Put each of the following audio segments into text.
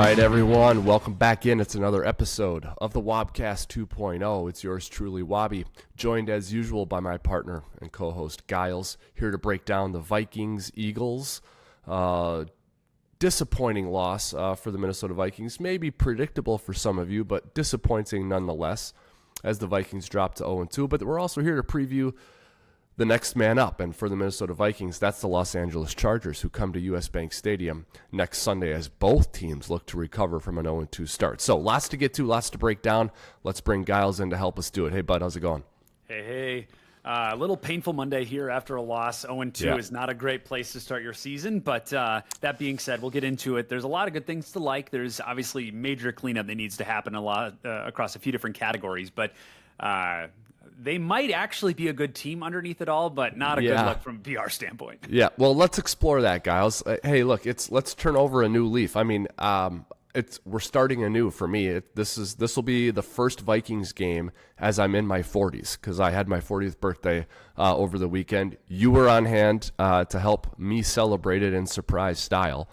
right, everyone, welcome back in. It's another episode of the Wobcast 2.0. It's yours truly, Wobby, joined as usual by my partner and co-host Gyles, here to break down the Vikings-Eagles. Disappointing loss for the Minnesota Vikings. Maybe predictable for some of you, but disappointing nonetheless, as the Vikings dropped to 0-2. But we're also here to preview the next man up, and for the Minnesota Vikings, that's the Los Angeles Chargers, who come to US Bank Stadium next Sunday as both teams look to recover from an 0-2 start. So lots to get to, lots to break down. Let's bring Gyles in to help us do it. Hey, bud, how's it going? Hey. A little painful Monday here after a loss. 0-2 is not a great place to start your season, but that being said, we'll get into it. There's a lot of good things to like. There's obviously major cleanup that needs to happen a lot across a few different categories, but they might actually be a good team underneath it all, but not a good look from a PR standpoint. Yeah, well, let's explore that, Gyles. Hey, look, let's turn over a new leaf. I mean, we're starting anew for me. This will be the first Vikings game as I'm in my 40s, because I had my 40th birthday over the weekend. You were on hand to help me celebrate it in surprise style.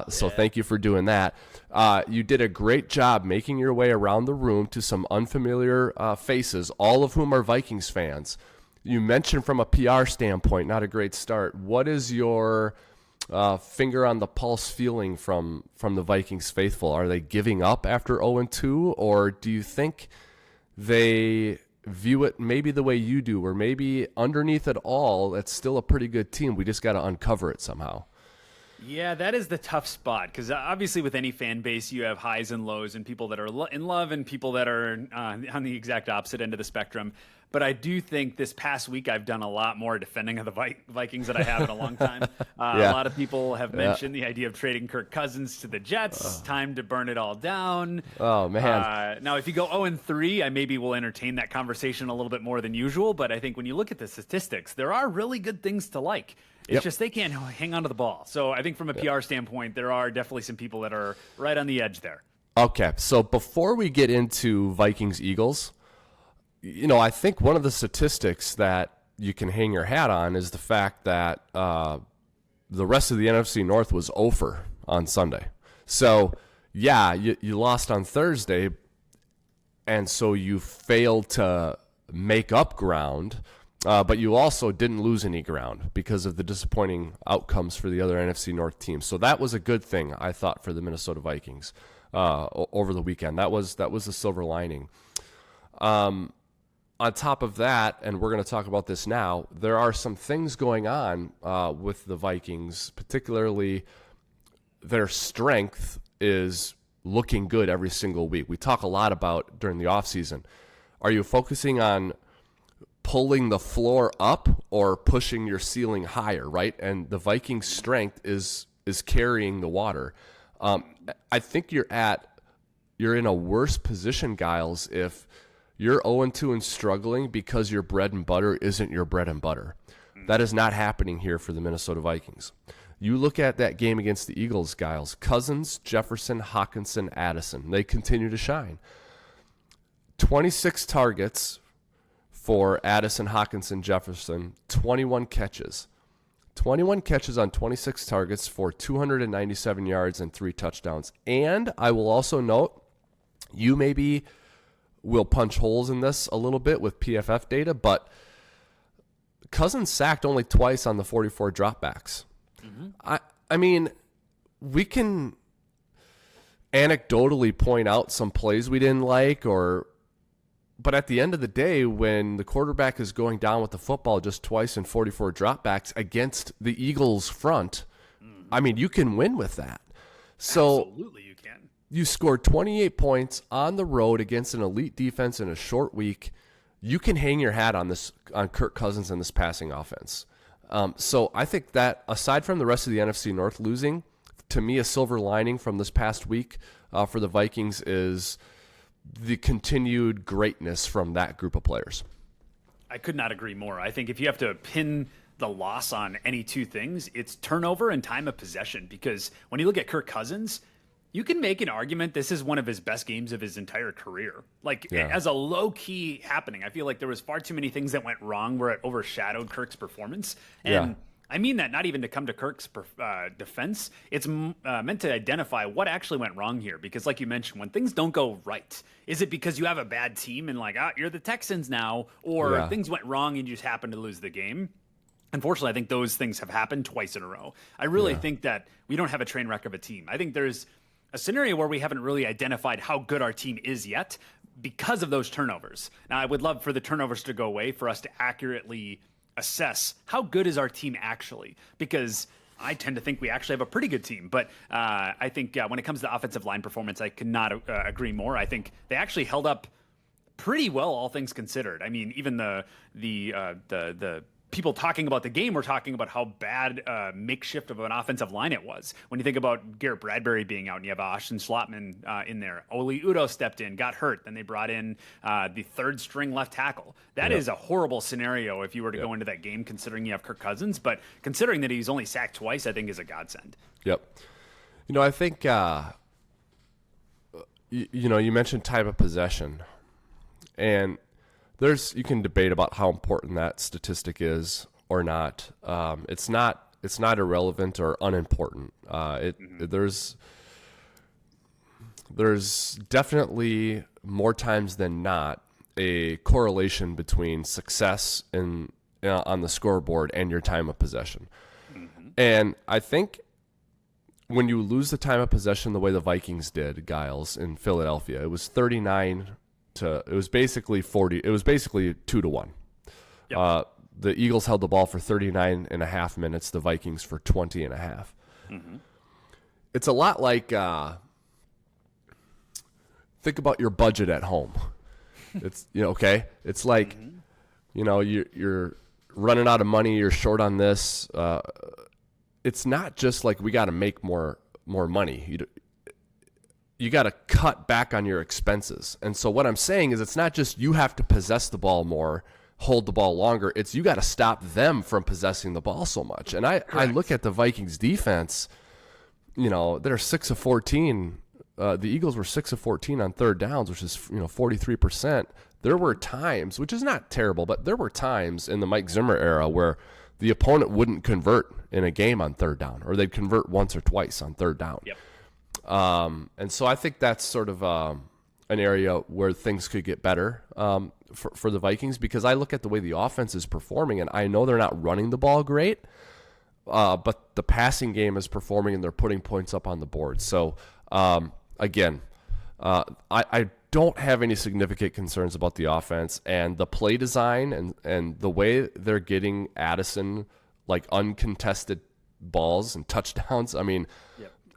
So thank you for doing that. You did a great job making your way around the room to some unfamiliar faces, all of whom are Vikings fans. You mentioned from a PR standpoint, not a great start. What is your finger on the pulse feeling from the Vikings faithful? Are they giving up after 0-2, or do you think they view it maybe the way you do, or maybe underneath it all, it's still a pretty good team? We just got to uncover it somehow. Yeah, that is the tough spot, because obviously with any fan base, you have highs and lows and people that are in love and people that are on the exact opposite end of the spectrum. But I do think this past week I've done a lot more defending of the Vikings than I have in a long time. A lot of people have mentioned the idea of trading Kirk Cousins to the Jets. Time to burn it all down. Oh, man. Now, if you go 0-3, I maybe will entertain that conversation a little bit more than usual. But I think when you look at the statistics, there are really good things to like. It's just they can't hang on to the ball. So I think from a PR standpoint, there are definitely some people that are right on the edge there. Okay, so before we get into Vikings-Eagles, I think one of the statistics that you can hang your hat on is the fact that the rest of the NFC North was 0 on Sunday. So, yeah, you lost on Thursday, and so you failed to make up ground. But you also didn't lose any ground because of the disappointing outcomes for the other NFC North teams. So that was a good thing, I thought, for the Minnesota Vikings over the weekend. That was the silver lining. On top of that, and we're going to talk about this now, there are some things going on with the Vikings, particularly their strength is looking good every single week. We talk a lot about during the offseason. Are you focusing on pulling the floor up or pushing your ceiling higher, right? And the Vikings' strength is carrying the water. I think you're in a worse position, Gyles, if you're 0-2 and struggling because your bread and butter isn't your bread and butter. That is not happening here for the Minnesota Vikings. You look at that game against the Eagles, Gyles. Cousins, Jefferson, Hockenson, Addison. They continue to shine. 26 targets for Addison, Hockenson, Jefferson, 21 catches. 21 catches on 26 targets for 297 yards and 3 touchdowns. And I will also note, you maybe will punch holes in this a little bit with PFF data, but Cousins sacked only twice on the 44 dropbacks. Mm-hmm. I mean, we can anecdotally point out some plays we didn't like, but at the end of the day, when the quarterback is going down with the football just twice in 44 dropbacks against the Eagles front, I mean, you can win with that. So absolutely you can. You scored 28 points on the road against an elite defense in a short week. You can hang your hat on Kirk Cousins and this passing offense. So I think that aside from the rest of the NFC North losing, to me, a silver lining from this past week for the Vikings is the continued greatness from that group of players. I could not agree more. I think if you have to pin the loss on any two things, it's turnover and time of possession. Because when you look at Kirk Cousins, you can make an argument this is one of his best games of his entire career. As a low-key happening, I feel like there was far too many things that went wrong where it overshadowed Kirk's performance. And I mean that not even to come to Kirk's defense. It's meant to identify what actually went wrong here. Because, like you mentioned, when things don't go right, is it because you have a bad team and you're the Texans now, or things went wrong and you just happen to lose the game? Unfortunately, I think those things have happened twice in a row. I really think that we don't have a train wreck of a team. I think there's a scenario where we haven't really identified how good our team is yet because of those turnovers. Now, I would love for the turnovers to go away for us to accurately assess how good is our team actually, because I tend to think we actually have a pretty good team. But I think when it comes to offensive line performance, I could not agree more. I think they actually held up pretty well, all things considered. I mean, even the people talking about the game were talking about how bad makeshift of an offensive line it was. When you think about Garrett Bradbury being out and you have Austin Schlottman in there, Oli Udoh stepped in, got hurt. Then they brought in the third string left tackle. That is a horrible scenario if you were to go into that game, considering you have Kirk Cousins. But considering that he's only sacked twice, I think is a godsend. Yep. I think, you mentioned time of possession. And you can debate about how important that statistic is or not. It's not irrelevant or unimportant. There's definitely more times than not a correlation between success on the scoreboard and your time of possession. And I think when you lose the time of possession the way the Vikings did, Gyles, in Philadelphia, it was 39. It was basically 40. It was basically 2-1. Yep. The Eagles held the ball for 39 and a half minutes. The Vikings for 20 and a half. It's a lot like think about your budget at home. It's okay. It's like you're running out of money. You're short on this. It's not just like we got to make more money. You got to cut back on your expenses. And so what I'm saying is it's not just you have to possess the ball more, hold the ball longer. It's you got to stop them from possessing the ball so much. And I look at the Vikings defense, they're 6 of 14. The Eagles were 6 of 14 on third downs, which is 43%. There were times, which is not terrible, but there were times in the Mike Zimmer era where the opponent wouldn't convert in a game on third down, or they'd convert once or twice on third down. Yep. And so I think that's sort of an area where things could get better for the Vikings, because I look at the way the offense is performing, and I know they're not running the ball great, but the passing game is performing, and they're putting points up on the board. So, again, I don't have any significant concerns about the offense and the play design and the way they're getting Addison like uncontested balls and touchdowns. I mean,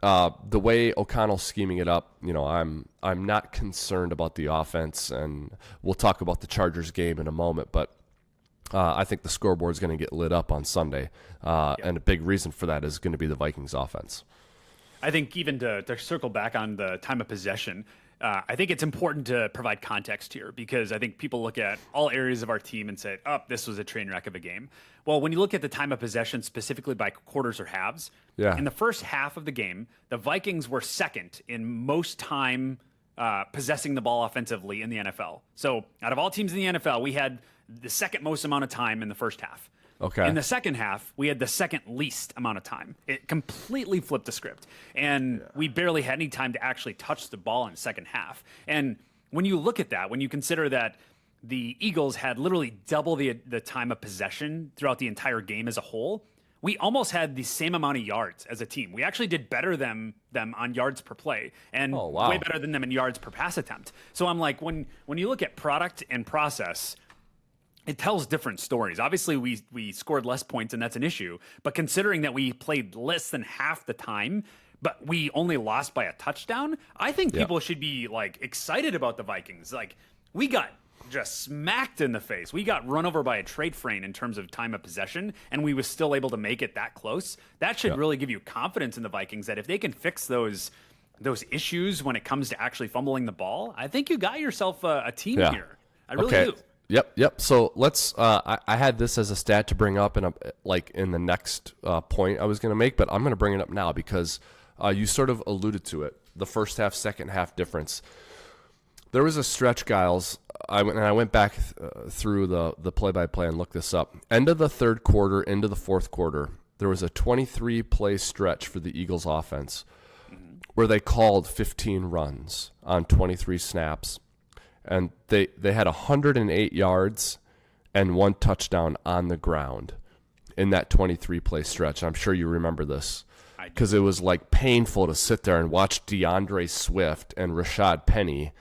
the way O'Connell's scheming it up, I'm not concerned about the offense, and we'll talk about the Chargers game in a moment, but I think the scoreboard is going to get lit up on Sunday, and a big reason for that is going to be the Vikings offense. I think even to circle back on the time of possession, I think it's important to provide context here, because I think people look at all areas of our team and say, this was a train wreck of a game. Well, when you look at the time of possession specifically by quarters or halves, in the first half of the game, the Vikings were second in most time possessing the ball offensively in the NFL. So out of all teams in the NFL, we had the second most amount of time in the first half. Okay. In the second half, we had the second least amount of time. It completely flipped the script. And we barely had any time to actually touch the ball in the second half. And when you look at that, when you consider that the Eagles had literally double the time of possession throughout the entire game as a whole, we almost had the same amount of yards as a team. We actually did better than them on yards per play, and way better than them in yards per pass attempt. So I'm like, when you look at product and process, it tells different stories. Obviously, we scored less points, and that's an issue. But considering that we played less than half the time, but we only lost by a touchdown, I think people should be excited about the Vikings. We got just smacked in the face. We got run over by a trade frame in terms of time of possession, and we was still able to make it that close. That should really give you confidence in the Vikings, that if they can fix those issues when it comes to actually fumbling the ball, I think you got yourself a team here. I really do. Yep. So let's. I had this as a stat to bring up in the next point I was going to make, but I'm going to bring it up now because you sort of alluded to it. The first half, second half difference. There was a stretch, Gyles. I went back through the play-by-play and looked this up. End of the third quarter, into the fourth quarter, there was a 23-play stretch for the Eagles offense where they called 15 runs on 23 snaps, and they had 108 yards and 1 touchdown on the ground in that 23-play stretch. I'm sure you remember this because it was like painful to sit there and watch DeAndre Swift and Rashad Penny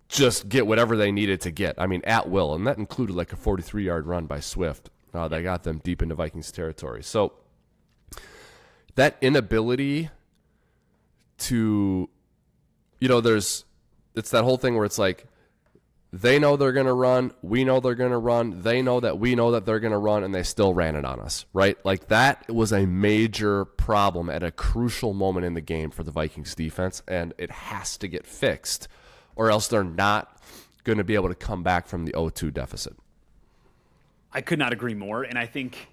just get whatever they needed to get. I mean, at will, and that included like a 43-yard run by Swift. That got them deep into Vikings territory. So that inability to, it's that whole thing where it's like, they know they're going to run, we know they're going to run, they know that we know that they're going to run, and they still ran it on us, right? Like that was a major problem at a crucial moment in the game for the Vikings defense, and it has to get fixed, or else they're not going to be able to come back from the 0-2 deficit. I could not agree more, and I think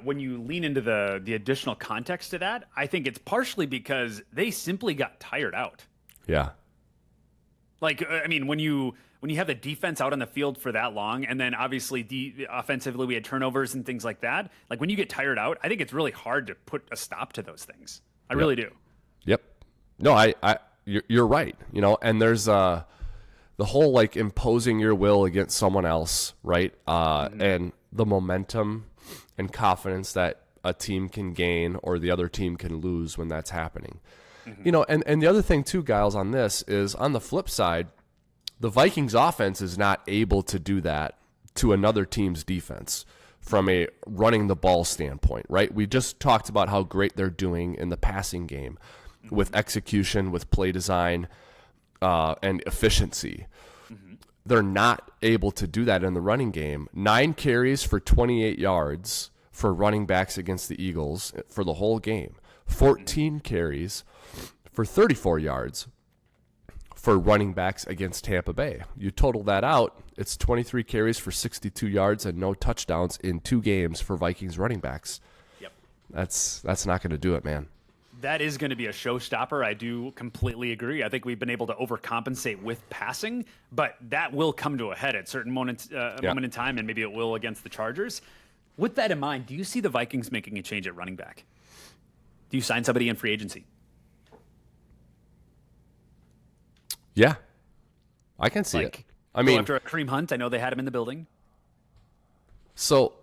when you lean into the additional context to that, I think it's partially because they simply got tired out. Yeah. Like, I mean, when you have the defense out on the field for that long, and then obviously offensively we had turnovers and things like that, like when you get tired out, I think it's really hard to put a stop to those things. I really do. Yep. No, you're right. And there's the whole like imposing your will against someone else, right? And the momentum and confidence that a team can gain or the other team can lose when that's happening. And the other thing too, Gyles, on this is on the flip side, the Vikings offense is not able to do that to another team's defense from a running the ball standpoint, right? We just talked about how great they're doing in the passing game with execution, with play design, and efficiency. They're not able to do that in the running game. 9 carries for 28 yards for running backs against the Eagles for the whole game. 14 carries for 34 yards for running backs against Tampa Bay. You total that out, it's 23 carries for 62 yards and no touchdowns in 2 games for Vikings running backs. Yep. That's not going to do it, man. That is going to be a showstopper. I do completely agree. I think we've been able to overcompensate with passing, but that will come to a head at certain moment in time, and maybe it will against the Chargers. With that in mind, do you see the Vikings making a change at running back? Do you sign somebody in free agency? Yeah, I can see it. I mean, after a Kareem Hunt, I know they had him in the building. So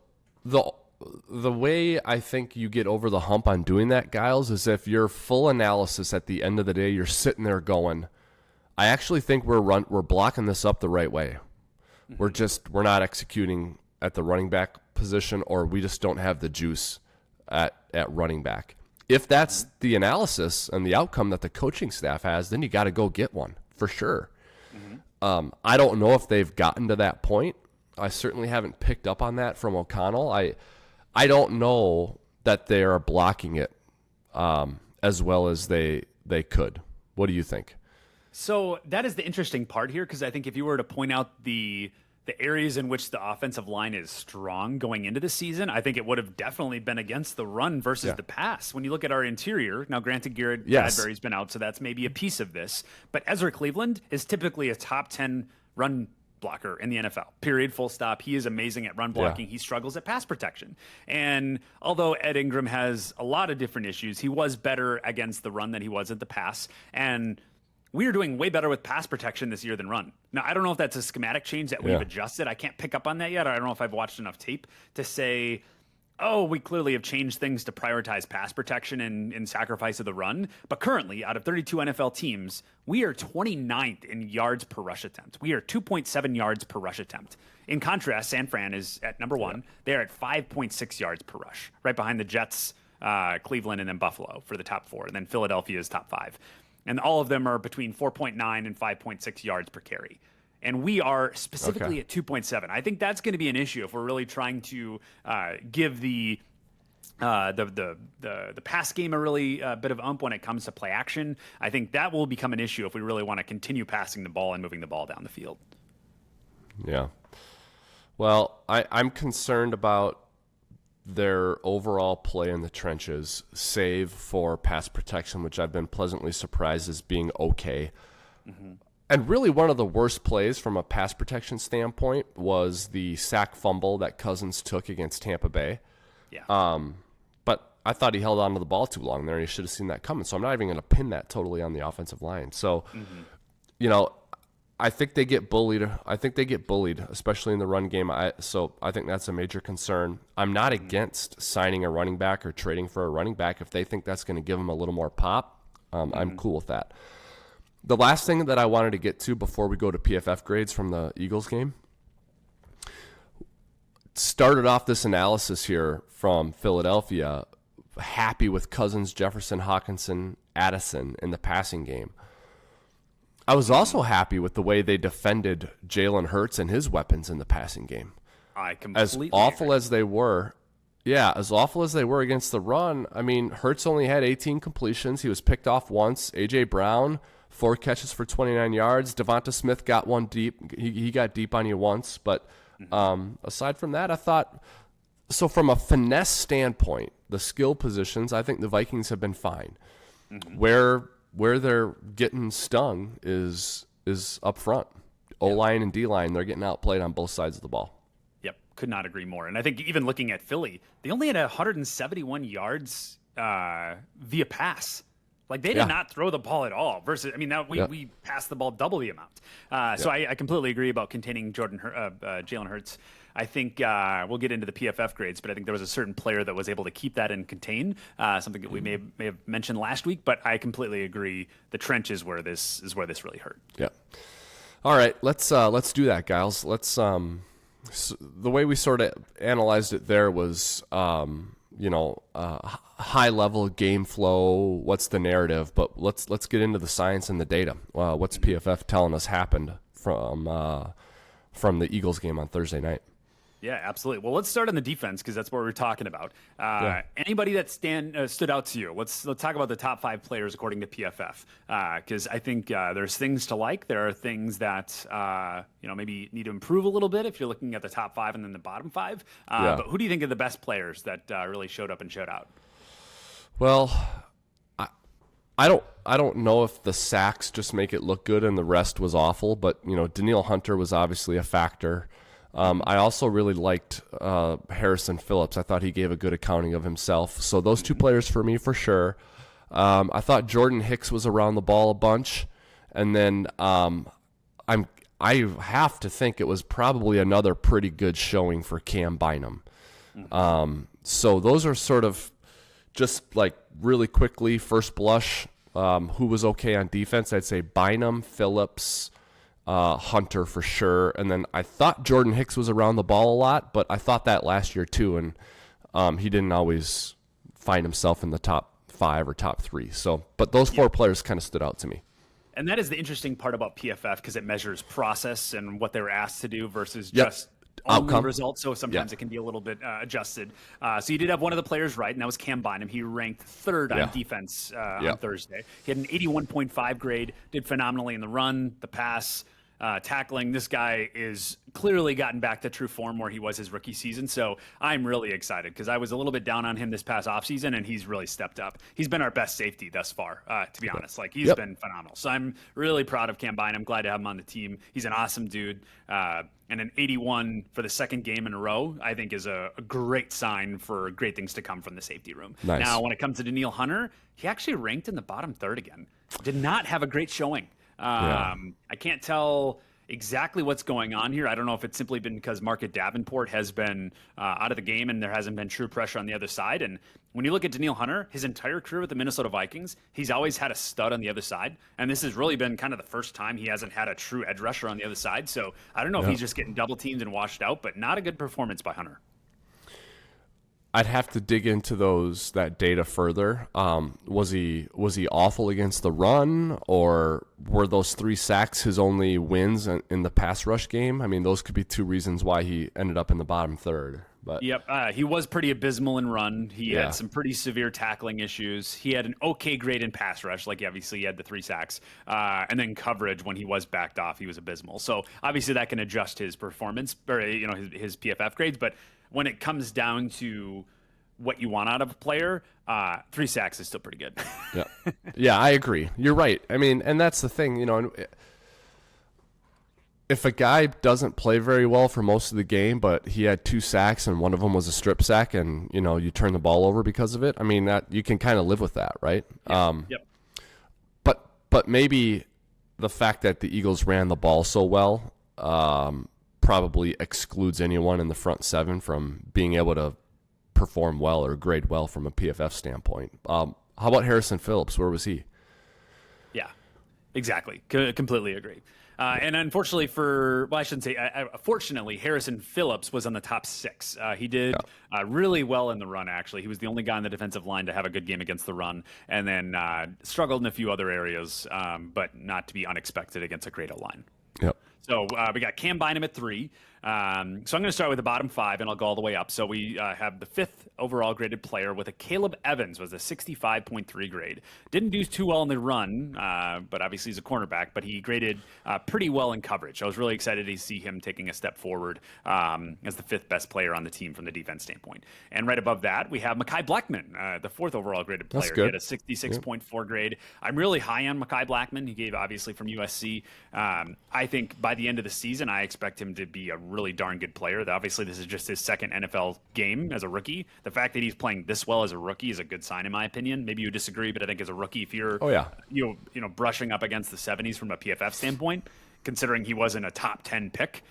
the way I think you get over the hump on doing that, Gyles, is if your full analysis at the end of the day, you're sitting there going, I actually think we're blocking this up the right way. We're not executing at the running back position, or we just don't have the juice at running back. If that's the analysis and the outcome that the coaching staff has, then you got to go get one for sure. I don't know if they've gotten to that point. I certainly haven't picked up on that from O'Connell. I don't know that they are blocking it as well as they could. What do you think? So that is the interesting part here, because I think if you were to point out the areas in which the offensive line is strong going into the season, I think it would have definitely been against the run versus the pass. When you look at our interior, now granted Garrett Bradbury's been out, so that's maybe a piece of this, but Ezra Cleveland is typically a top 10 run blocker in the NFL, period, full stop. He is amazing at run blocking. He struggles at pass protection. And although Ed Ingram has a lot of different issues, he was better against the run than he was at the pass. And we are doing way better with pass protection this year than run. Now, I don't know if that's a schematic change that we've adjusted. I can't pick up on that yet. I don't know if I've watched enough tape to say, oh, we clearly have changed things to prioritize pass protection and sacrifice of the run. But currently, out of 32 NFL teams, we are 29th in yards per rush attempt. We are 2.7 yards per rush attempt. In contrast, San Fran is at number 1. They're at 5.6 yards per rush, right behind the Jets, Cleveland, and then Buffalo for the top 4. And then Philadelphia is top 5. And all of them are between 4.9 and 5.6 yards per carry. And we are specifically at 2.7. I think that's going to be an issue if we're really trying to give the pass game a really bit of ump when it comes to play action. I think that will become an issue if we really want to continue passing the ball and moving the ball down the field. Yeah. Well, I'm concerned about their overall play in the trenches, save for pass protection, which I've been pleasantly surprised as being okay. And really one of the worst plays from a pass protection standpoint was the sack fumble that Cousins took against Tampa Bay. Yeah. But I thought he held on to the ball too long there, and he should have seen that coming. So I'm not even going to pin that totally on the offensive line. So, you know, I think they get bullied. I think they get bullied, especially in the run game. So I think that's a major concern. I'm not against signing a running back or trading for a running back if they think that's going to give them a little more pop. I'm cool with that. The last thing that I wanted to get to before we go to PFF grades from the Eagles game, started off this analysis here from Philadelphia, happy with Cousins, Jefferson, Hawkinson, Addison in the passing game. I was also happy with the way they defended Jalen Hurts and his weapons in the passing game. I completely As awful agree. as they were, as awful as they were against the run, I mean, Hurts only had 18 completions. He was picked off once. A.J. Brown, 4 catches for 29 yards. Devonta Smith got one deep. He got deep on you once. But aside from that, I thought, so from a finesse standpoint, the skill positions, I think the Vikings have been fine. Where they're getting stung is up front. O-line and D-line, they're getting outplayed on both sides of the ball. Yep, could not agree more. And I think even looking at Philly, they only had 171 yards via pass. Like they did not throw the ball at all. Versus, I mean, we passed the ball double the amount. So I completely agree about containing Jalen Hurts. I think we'll get into the PFF grades, but I think there was a certain player that was able to keep that and contain something that we may have mentioned last week. But I completely agree. The trench is where this really hurt. Yeah. All right, let's do that, Gyles. Let's the way we sort of analyzed it there was high level game flow. What's the narrative? But let's get into the science and the data. What's PFF telling us happened from the Eagles game on Thursday night? Yeah, absolutely. Well, let's start on the defense because that's what we're talking about. Anybody that stood out to you? Let's talk about the top 5 players according to PFF because I think there's things to like. There are things that maybe need to improve a little bit if you're looking at the top 5 and then the bottom 5. But who do you think are the best players that really showed up and showed out? Well, I don't know if the sacks just make it look good and the rest was awful, but Danielle Hunter was obviously a factor. I also really liked Harrison Phillips. I thought he gave a good accounting of himself. So those 2 players for me for sure. I thought Jordan Hicks was around the ball a bunch, and then I have to think it was probably another pretty good showing for Cam Bynum. So those are sort of just like really quickly first blush. Who was okay on defense? I'd say Bynum, Phillips. Hunter for sure, and then I thought Jordan Hicks was around the ball a lot, but I thought that last year too, and he didn't always find himself in the top 5 or top 3. So, but those 4 players kind of stood out to me. And that is the interesting part about PFF because it measures process and what they were asked to do versus just only results. So sometimes it can be a little bit adjusted. So you did have one of the players right, and that was Cam Bynum. He ranked 3rd on defense on Thursday. He had an 81.5 grade, did phenomenally in the run, the pass, tackling. This guy is clearly gotten back to true form where he was his rookie season. So I'm really excited because I was a little bit down on him this past offseason, and he's really stepped up. He's been our best safety thus far, to be honest. Like he's been phenomenal. So I'm really proud of Cam Bynum. I'm glad to have him on the team. He's an awesome dude. And an 81 for the 2nd game in a row, I think is a great sign for great things to come from the safety room. Nice. Now, when it comes to Danielle Hunter, he actually ranked in the bottom 3rd again. Did not have a great showing. I can't tell exactly what's going on here. I don't know if it's simply been because Market Davenport has been out of the game and there hasn't been true pressure on the other side. And when you look at Danielle Hunter, his entire career with the Minnesota Vikings, he's always had a stud on the other side. And this has really been kind of the first time he hasn't had a true edge rusher on the other side. So I don't know if he's just getting double teamed and washed out, but not a good performance by Hunter. I'd have to dig into that data further. Was he awful against the run, or were those 3 sacks his only wins in the pass rush game? I mean, those could be 2 reasons why he ended up in the bottom 3rd. But he was pretty abysmal in run. He had some pretty severe tackling issues. He had an okay grade in pass rush, like obviously he had the 3 sacks, and then coverage when he was backed off, he was abysmal. So obviously that can adjust his performance or his PFF grades, but when it comes down to what you want out of a player, 3 sacks is still pretty good. Yeah, I agree. You're right. I mean, and that's the thing, if a guy doesn't play very well for most of the game, but he had 2 sacks and one of them was a strip sack, and you turn the ball over because of it, I mean that you can kind of live with that, right? Yep. But maybe the fact that the Eagles ran the ball so well probably excludes anyone in the front 7 from being able to perform well or grade well from a PFF standpoint. How about Harrison Phillips? Where was he? Yeah, exactly. Completely agree. And unfortunately I shouldn't say, fortunately, Harrison Phillips was on the top 6. He did really well in the run, actually. He was the only guy on the defensive line to have a good game against the run, and then struggled in a few other areas, but not to be unexpected against a great O-line. Yep. So we got Cam Bynum at 3. So I'm going to start with the bottom 5, and I'll go all the way up. So we have the 5th overall graded player with a Caleb Evans was a 65.3 grade. Didn't do too well in the run, but obviously he's a cornerback, but he graded pretty well in coverage. I was really excited to see him taking a step forward as the 5th best player on the team from the defense standpoint. And right above that, we have Mekhi Blackman, the 4th overall graded player. That's good. He had a 66.4 grade. I'm really high on Mekhi Blackman. He gave obviously from USC. I think by the end of the season, I expect him to be a really darn good player. Obviously, this is just his 2nd NFL game as a rookie. The fact that he's playing this well as a rookie is a good sign, in my opinion. Maybe you disagree, but I think as a rookie, if you're brushing up against the 70s from a PFF standpoint, considering he wasn't a top 10 pick,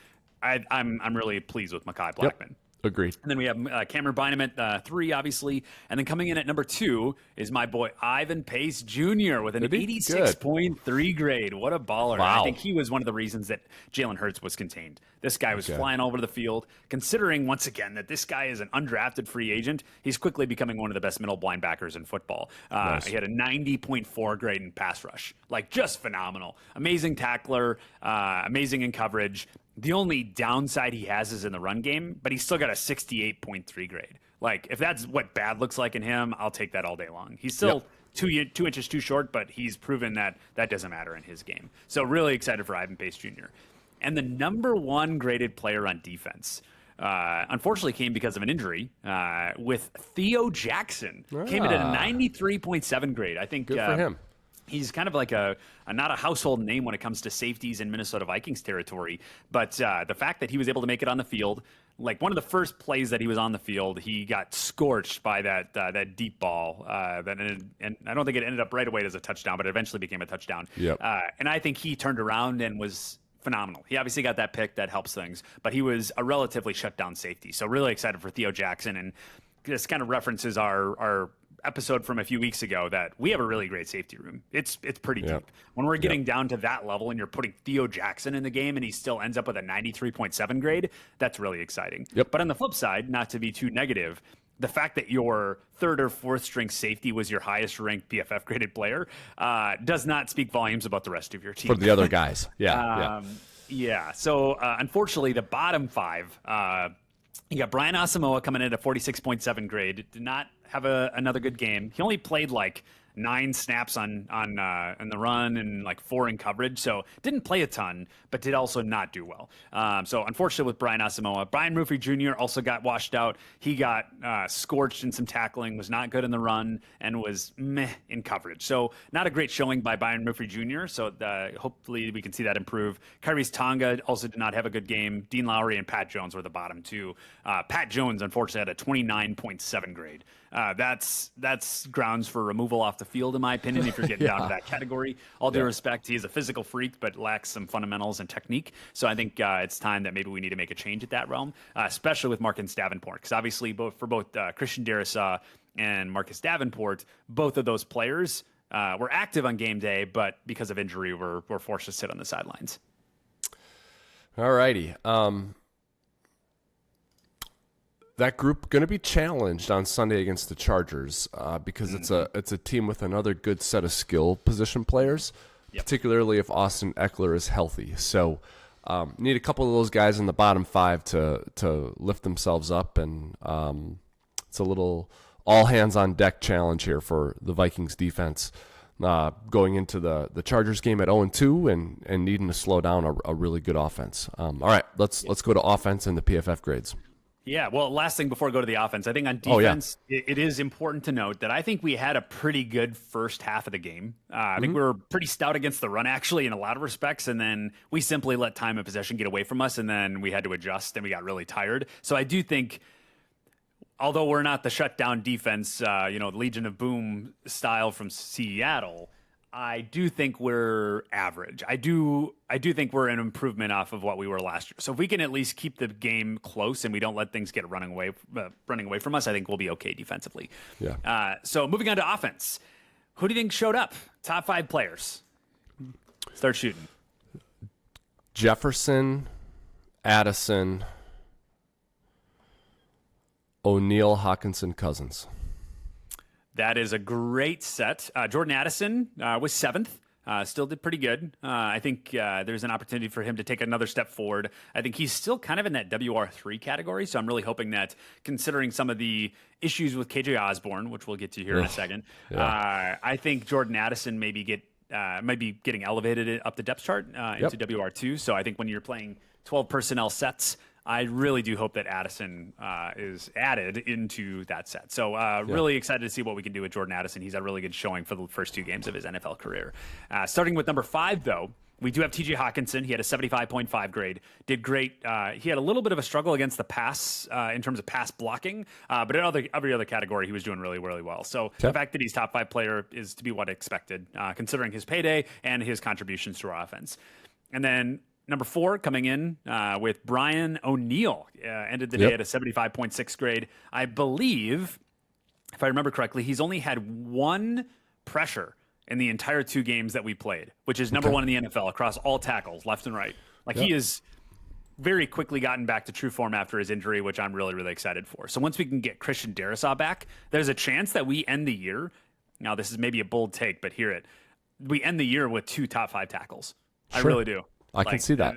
I'm really pleased with Mekhi Blackman. Yep. Agreed. And then we have Cameron Bynum at 3, obviously. And then coming in at number 2 is my boy Ivan Pace Jr. with an 86.3 grade. What a baller. Wow. I think he was one of the reasons that Jalen Hurts was contained. This guy was flying all over the field. Considering, once again, that this guy is an undrafted free agent, he's quickly becoming one of the best middle linebackers in football. Nice. He had a 90.4 grade in pass rush. Like, just phenomenal. Amazing tackler, amazing in coverage. The only downside he has is in the run game, but he's still got a 68.3 grade. Like, if that's what bad looks like in him, I'll take that all day long. He's still 2 inches too short, but he's proven that that doesn't matter in his game. So really excited for Ivan Pace Jr. And the number 1 graded player on defense, unfortunately came because of an injury with Theo Jackson. Came in at a 93.7 grade. I think good for him. He's kind of like not a household name when it comes to safeties in Minnesota Vikings territory. But the fact that he was able to make it on the field, like one of the first plays that he was on the field, he got scorched by that deep ball. And I don't think it ended up right away as a touchdown, but it eventually became a touchdown. Yep. And I think he turned around and was phenomenal. He obviously got that pick. That helps things. But he was a relatively shut down safety. So really excited for Theo Jackson. And this kind of references our episode from a few weeks ago that we have a really great safety room. It's pretty deep. When we're getting down to that level and you're putting Theo Jackson in the game and he still ends up with a 93.7 grade, that's really exciting. Yep. But on the flip side, not to be too negative, the fact that your 3rd or 4th string safety was your highest ranked PFF graded player does not speak volumes about the rest of your team. For the other guys. Yeah. So unfortunately, the bottom 5, you got Brian Asamoah coming in at a 46.7 grade. Did not have another good game. He only played like 9 snaps on the run and like 4 in coverage. So didn't play a ton, but did also not do well. So unfortunate with Brian Asamoah. Brian Murphy Jr. also got washed out. He got scorched in some tackling, was not good in the run, and was meh in coverage. So not a great showing by Brian Murphy Jr. So hopefully we can see that improve. Kyrie's Tonga also did not have a good game. Dean Lowry and Pat Jones were the bottom 2. Pat Jones, unfortunately, had a 29.7 grade. That's grounds for removal off the field, in my opinion, if you're getting down to that category. All due respect, he's a physical freak, but lacks some fundamentals and technique. So I think it's time that maybe we need to make a change at that realm, especially with Marcus Davenport, because obviously both Christian Darrisaw and Marcus Davenport, both of those players were active on game day, but because of injury, were forced to sit on the sidelines. All righty. That group going to be challenged on Sunday against the Chargers because it's a team with another good set of skill position players, particularly if Austin Eckler is healthy. So need a couple of those guys in the bottom 5 to lift themselves up, and it's a little all hands on deck challenge here for the Vikings defense going into the Chargers game at 0-2 and needing to slow down a really good offense. All right, let's go to offense and the PFF grades. Yeah, well, last thing before I go to the offense, I think on Oh, yeah. defense, it is important to note that I think we had a pretty good first half of the game. I think we were pretty stout against the run, actually, in a lot of respects, and then we simply let time and possession get away from us, and then we had to adjust, and we got really tired. So I do think, although we're not the shutdown defense, Legion of Boom style from Seattle, I do think we're average. I do think we're an improvement off of what we were last year. So if we can at least keep the game close and we don't let things get running away from us, I think we'll be okay defensively. Yeah. So moving on to offense, who do you think showed up? Top 5 players. Start shooting. Jefferson, Addison, O'Neal, Hawkinson, Cousins. That is a great set. Jordan Addison was 7th. Still did pretty good. I think there's an opportunity for him to take another step forward. I think he's still kind of in that WR3 category, so I'm really hoping that, considering some of the issues with KJ Osborne, which we'll get to here in a second, I think Jordan Addison might be getting elevated up the depth chart into WR2. So I think when you're playing 12 personnel sets, I really do hope that Addison is added into that set. So really excited to see what we can do with Jordan Addison. He's had a really good showing for the first 2 games of his NFL career. Starting with number 5, though, we do have TJ Hawkinson. He had a 75.5 grade. Did great. He had a little bit of a struggle against the pass in terms of pass blocking, but in every other category, he was doing really, really well. So the fact that he's top 5 player is to be what I expected, considering his payday and his contributions to our offense. And then number 4 coming in with Brian O'Neill, ended the day at a 75.6 grade. I believe, if I remember correctly, he's only had 1 pressure in the entire 2 games that we played, which is number 1 in the NFL across all tackles, left and right. He has very quickly gotten back to true form after his injury, which I'm really, really excited for. So once we can get Christian Darrisaw back, there's a chance that we end the year. Now, this is maybe a bold take, but hear it. We end the year with 2 top 5 tackles. Sure. I really do. I can see that.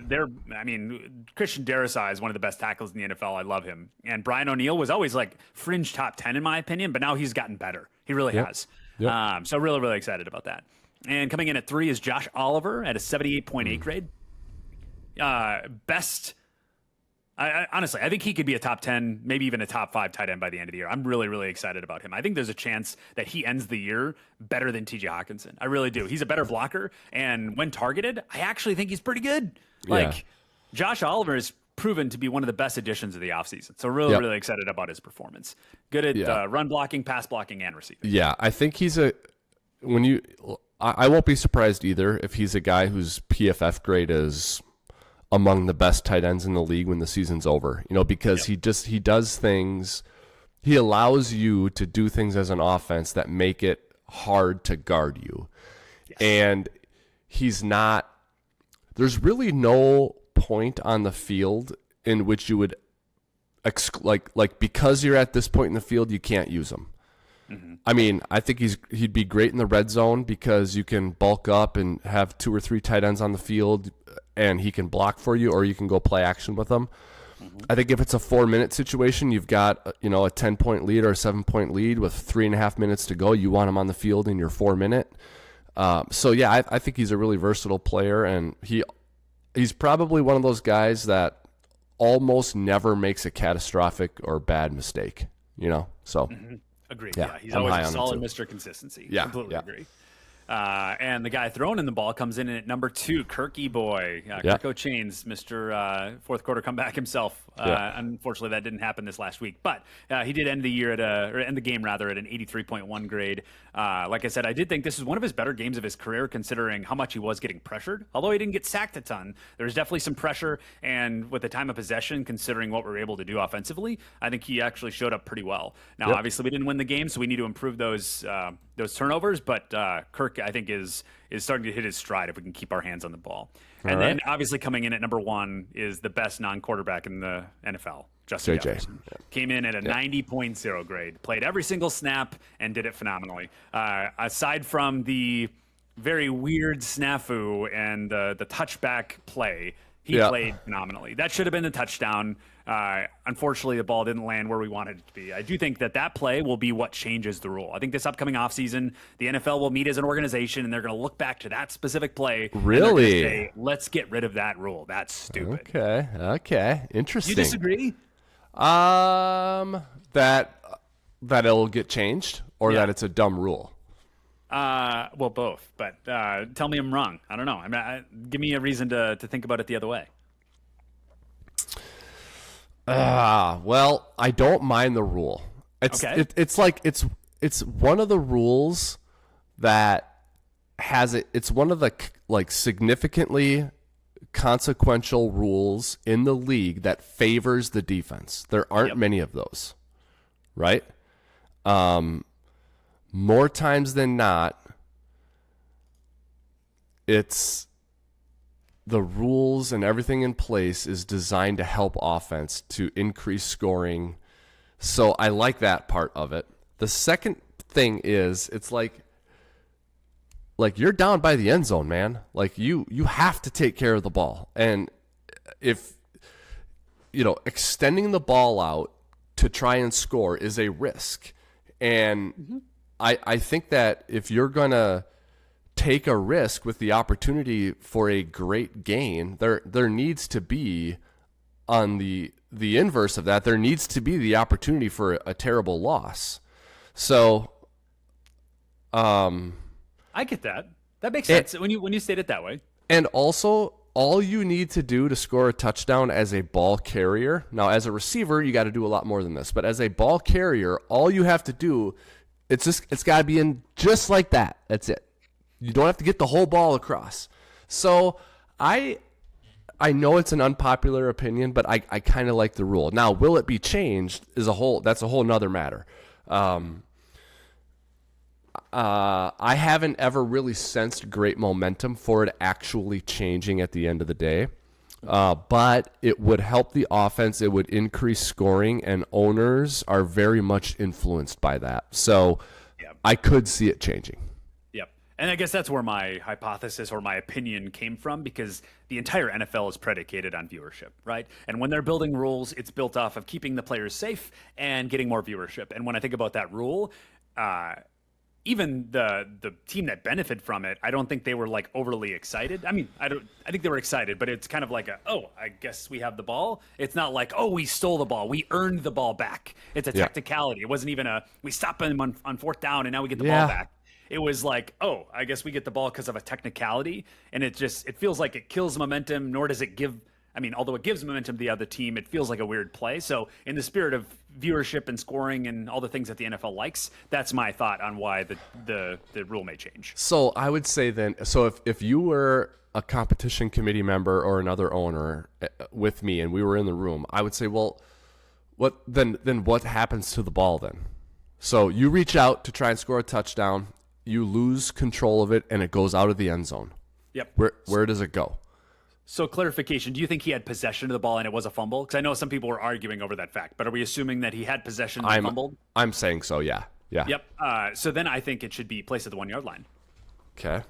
Christian Darrisaw is one of the best tackles in the NFL. I love him. And Brian O'Neill was always like fringe top 10 in my opinion, but now he's gotten better. He really has. So really, really excited about that. And coming in at 3 is Josh Oliver at a 78.8 grade. Honestly, I think he could be a top 10, maybe even a top 5 tight end by the end of the year. I'm really, really excited about him. I think there's a chance that he ends the year better than TJ Hawkinson. I really do. He's a better blocker, and when targeted, I actually think he's pretty good. Josh Oliver has proven to be one of the best additions of the offseason. So really, really excited about his performance. Good at run blocking, pass blocking, and receiving. Yeah, I think he's I won't be surprised either if he's a guy whose PFF grade is among the best tight ends in the league when the season's over, because he does things, he allows you to do things as an offense that make it hard to guard you. Yes. And there's really no point on the field in which you would because you're at this point in the field, you can't use him. Mm-hmm. I mean, I think he'd be great in the red zone because you can bulk up and have 2 or 3 tight ends on the field and he can block for you, or you can go play action with him. Mm-hmm. I think if it's a 4-minute situation, you've got a 10-point lead or a 7-point lead with 3.5 minutes to go. You want him on the field in your 4-minute. I think he's a really versatile player, and he's probably one of those guys that almost never makes a catastrophic or bad mistake. So. Mm-hmm. Agreed. Yeah, he's always a solid Mr. Consistency. Yeah, completely agree. And the guy throwing in the ball comes in at number 2, Kirky boy. Kirk O'Chains, Mr. fourth quarter comeback himself. Unfortunately, that didn't happen this last week, but he did end the year end the game at an 83.1 grade. Like I said, I did think this is one of his better games of his career, considering how much he was getting pressured. Although he didn't get sacked a ton, there was definitely some pressure. And with the time of possession, considering what we were able to do offensively, I think he actually showed up pretty well. Now, obviously, we didn't win the game, so we need to improve those turnovers. But Kirk, I think, is starting to hit his stride if we can keep our hands on the ball. And then, obviously, coming in at number 1 is the best non-quarterback in the NFL, Justin Jefferson. Came in at a 90.0 grade, played every single snap, and did it phenomenally. Aside from the very weird snafu and the touchback play, he played phenomenally. That should have been a touchdown. Unfortunately, the ball didn't land where we wanted it to be. I do think that play will be what changes the rule. I think this upcoming offseason, the NFL will meet as an organization, and they're going to look back to that specific play. Really? Say, let's get rid of that rule. That's stupid. Okay. Interesting. You disagree? That it'll get changed, or Yeah. that it's a dumb rule. Well, both. But tell me I'm wrong. I don't know. I mean, give me a reason to think about it the other way. Well, I don't mind the rule. Okay. It's like it's one of the rules that has it. It's one of the like significantly consequential rules in the league that favors the defense. There aren't Yep. many of those, right? More times than not, it's the rules and everything in place is designed to help offense to increase scoring. So I like that part of it. The second thing is it's like you're down by the end zone, man. Like you have to take care of the ball. And if extending the ball out to try and score is a risk. And I think that if you're going to take a risk with the opportunity for a great gain, there needs to be, on the inverse of that, there needs to be the opportunity for a terrible loss. So, I get that. That makes sense when you state it that way. and also, all you need to do to score a touchdown as a ball carrier, now as a receiver, you got to do a lot more than this, but as a ball carrier, all you have to do, it's got to be in just like that. That's it. You don't have to get the whole ball across. So I know it's an unpopular opinion, but I kind of like the rule. Now, will it be changed? That's a whole nother matter. I haven't ever really sensed great momentum for it actually changing at the end of the day. But it would help the offense. It would increase scoring, and owners are very much influenced by that. So Yep. I could see it changing. Yep. And I guess that's where my hypothesis or my opinion came from, because the entire NFL is predicated on viewership, right? And when they're building rules, it's built off of keeping the players safe and getting more viewership. And when I think about that rule, even the team that benefited from it, I don't think they were like overly excited. I mean, I think they were excited, but it's kind of like I guess we have the ball. It's not like, oh, we stole the ball, we earned the ball back. It's a technicality. It wasn't even we stopped them on fourth down and now we get the ball back. It was like, oh, I guess we get the ball because of a technicality, and it feels like it kills momentum. Nor does it give. I mean, although it gives momentum to the other team, it feels like a weird play. So, in the spirit of viewership and scoring and all the things that the NFL likes, that's my thought on why the rule may change. So I would say then, so if you were a competition committee member or another owner with me and we were in the room, I would say, well, what happens to the ball then? So you reach out to try and score a touchdown, you lose control of it, and it goes out of the end zone. Yep. Where does it go? So clarification, do you think he had possession of the ball and it was a fumble? Because I know some people were arguing over that fact, but are we assuming that he had possession and fumbled? I'm saying so, yeah. Yep. So then I think it should be placed at the 1 yard line. Okay.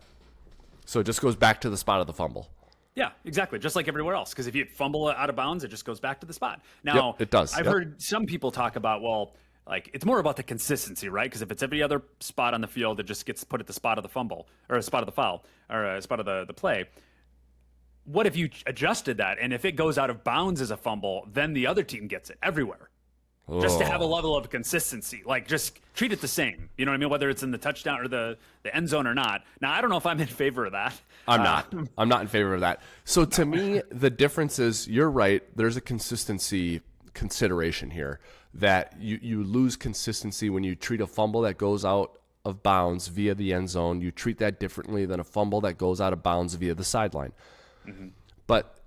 So it just goes back to the spot of the fumble. Yeah, exactly. Just like everywhere else. Because if you fumble out of bounds, it just goes back to the spot. Now, it does. I've heard some people talk about, well, like it's more about the consistency, right? Because if it's every other spot on the field, it just gets put at the spot of the fumble or a spot of the foul or a spot of the play. What if you adjusted that, and if it goes out of bounds as a fumble, then the other team gets it everywhere? Just to have a level of consistency. Like, just treat it the same. You know what I mean? Whether it's in the touchdown or the end zone or not. Now, I don't know if I'm in favor of that. I'm not. I'm not in favor of that. So to me, the difference is, you're right, there's a consistency consideration here, that you lose consistency when you treat a fumble that goes out of bounds via the end zone. You treat that differently than a fumble that goes out of bounds via the sideline. Mm-hmm. But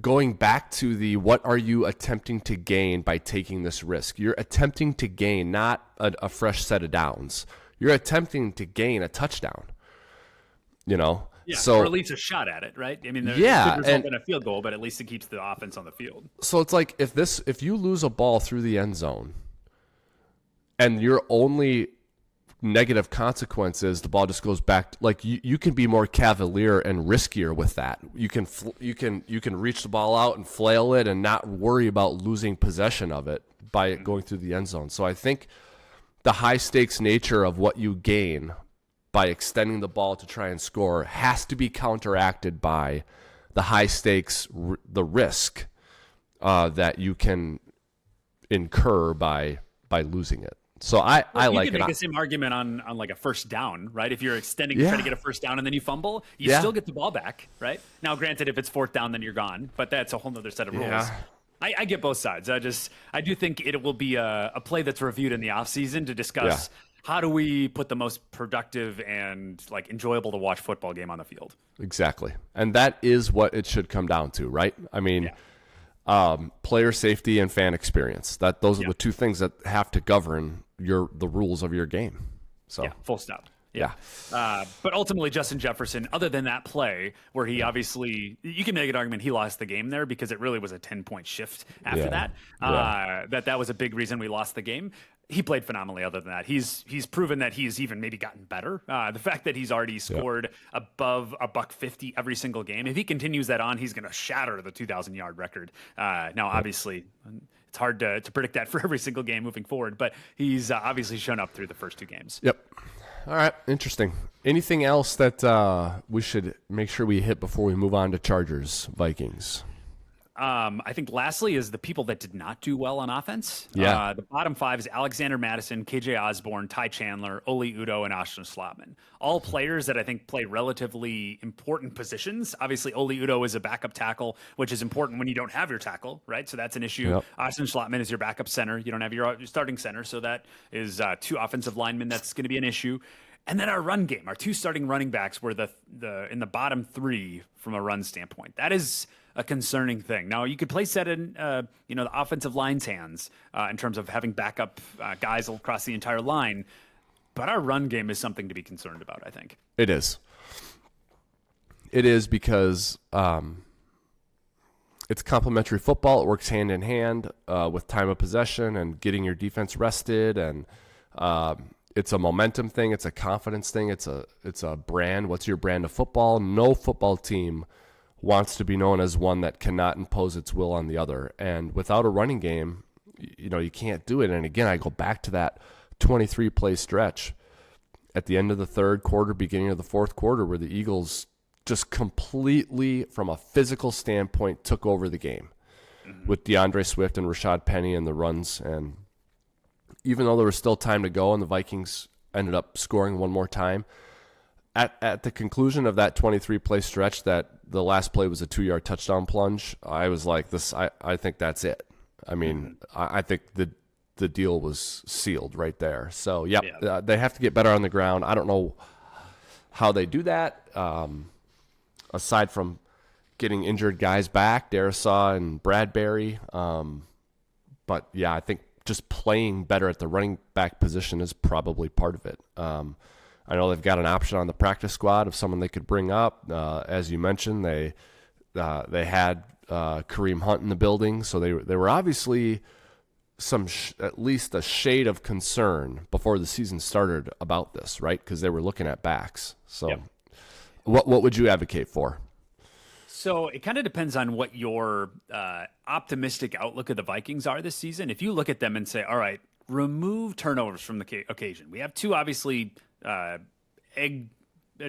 going back to what are you attempting to gain by taking this risk? You're attempting to gain not a fresh set of downs. You're attempting to gain a touchdown. Yeah, so, or at least a shot at it, right? I mean, it could result in a field goal, but at least it keeps the offense on the field. So it's like if you lose a ball through the end zone, and your only negative consequences, the ball just goes back. Like you can be more cavalier and riskier with that. You can reach the ball out and flail it and not worry about losing possession of it by it going through the end zone. So I think the high stakes nature of what you gain by extending the ball to try and score has to be counteracted by the high stakes, the risk that you can incur by losing it. So I You like could it. make the same argument on like a first down, right? If you're extending, trying to get a first down and then you fumble, you still get the ball back, right? Now, granted, if it's fourth down, then you're gone, but that's a whole other set of rules. Yeah. I get both sides. I do think it will be a play that's reviewed in the offseason to discuss how do we put the most productive and like enjoyable to watch football game on the field. Exactly. And that is what it should come down to, right? I mean, player safety and fan experience. Those are the two things that have to govern the rules of your game. So full stop. Yeah. But ultimately, Justin Jefferson, other than that play where he obviously, you can make an argument he lost the game there because it really was a 10-point shift after that. That was a big reason we lost the game. He played phenomenally other than that. He's proven that he's even maybe gotten better. The fact that he's already scored above $150 every single game, if he continues that on, he's going to shatter the 2,000-yard record. Now, obviously, it's hard to predict that for every single game moving forward, but he's obviously shown up through the first two games. Yep. All right. Interesting. Anything else that we should make sure we hit before we move on to Chargers, Vikings? I think lastly is the people that did not do well on offense. Yeah. The bottom five is Alexander Mattison, KJ Osborne, Ty Chandler, Oli Udoh, and Austin Slotman. All players that I think play relatively important positions. Obviously, Oli Udoh is a backup tackle, which is important when you don't have your tackle, right? So that's an issue. Yep. Austin Slotman is your backup center. You don't have your starting center. So that is two offensive linemen. That's going to be an issue. And then our run game, our two starting running backs were in the bottom three from a run standpoint. That is a concerning thing. Now, you could place that in the offensive line's hands in terms of having backup guys across the entire line. But our run game is something to be concerned about, I think. It is. It is because it's complementary football. It works hand in hand with time of possession and getting your defense rested, and it's a momentum thing. It's a confidence thing. It's a brand. What's your brand of football? No football team wants to be known as one that cannot impose its will on the other. And without a running game, you can't do it. And again, I go back to that 23-play stretch at the end of the third quarter, beginning of the fourth quarter, where the Eagles just completely, from a physical standpoint, took over the game with DeAndre Swift and Rashad Penny and the runs. And even though there was still time to go and the Vikings ended up scoring one more time, at the conclusion of that 23-play stretch, that the last play was a 2-yard touchdown plunge, I was like, I think that's it. I mean, I think the deal was sealed right there. So, they have to get better on the ground. I don't know how they do that, aside from getting injured guys back, Darisaw and Bradbury. But, I think just playing better at the running back position is probably part of it. I know they've got an option on the practice squad of someone they could bring up. As you mentioned, they had Kareem Hunt in the building, so they were obviously at least a shade of concern before the season started about this, right? Because they were looking at backs. So, what would you advocate for? So it kind of depends on what your optimistic outlook of the Vikings are this season. If you look at them and say, all right, remove turnovers from the occasion. We have two obviously